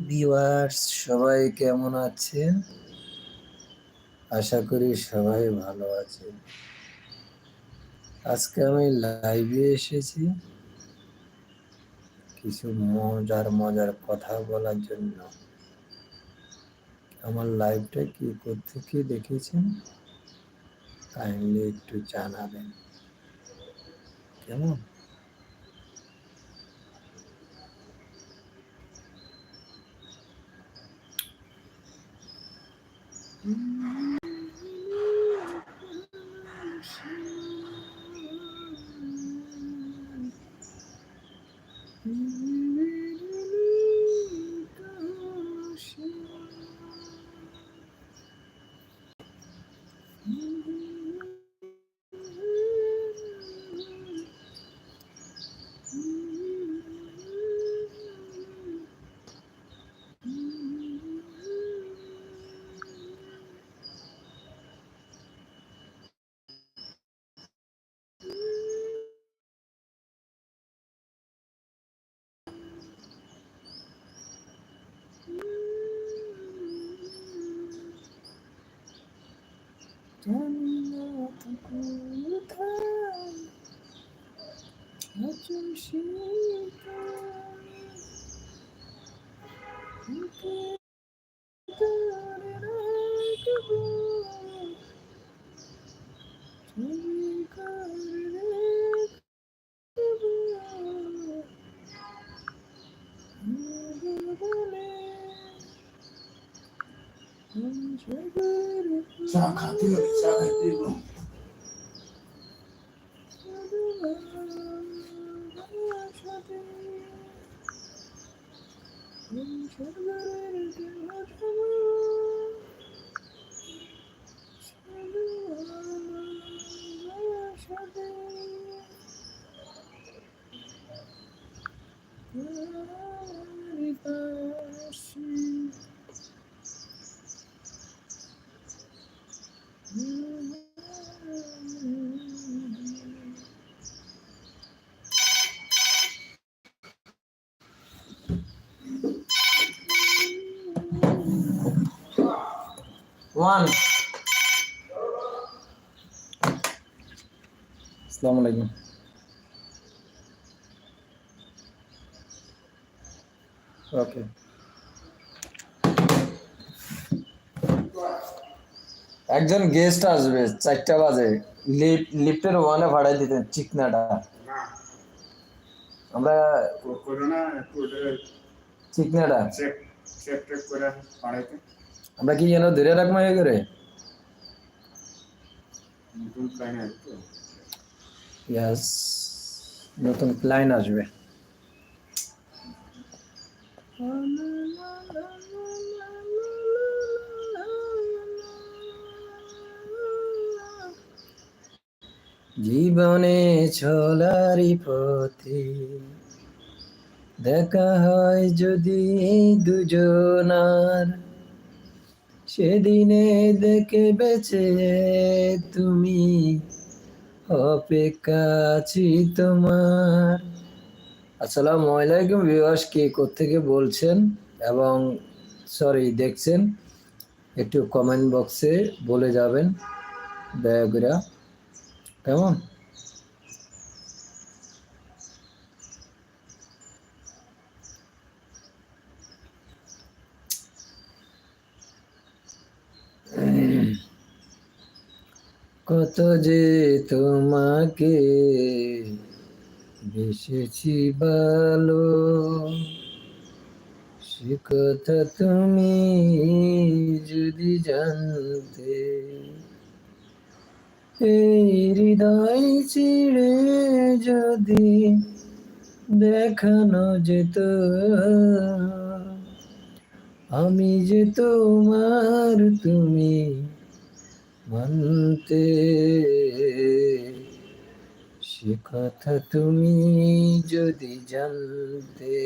Viewers সবাই কেমন আছেন? আশা করি সবাই ভালো আছেন। আজকে আমি লাইভে এসেছি কিছু মজার কথা বলার জন্য। আমার লাইভটা কি কোত্থেকে দেখেছেন কাইন্ডলি একটু জানাবেন, কেমন? চা খাতে ওয়ান। আসসালামু আলাইকুম। ওকে, একজন গেস্ট আসবে 4টা বাজে। লিফটের ওয়ানে ভাড়াই দিতেন চিকনাটা। আমরা চিকনাটা আমরা কি যেন ধরে রাখবো এ করে। ইয়াস, নতুন ক্লায়েন্ট আসবে। জীবনে চলারই পথে দেখা হয় যদি দুজনার, সেদিনে দেখে বেঁচে তুমি অপেক্ষা আছি তোমার। আসসালামু আলাইকুম ভিউয়ার্স, কে কোত্থেকে বলছেন এবং সরি দেখছেন একটু কমেন্ট বক্সে বলে যাবেন দয়া করে, কেমন? কত যে তোমাকে বেসেছি ভালো, সে কথা তুমি যদি জানতে, এই হৃদয় ছিঁড়ে যদি দেখানো যেত আমি যে তোমার, তুমি মানতে, সে কথা তুমি যদি জানতে।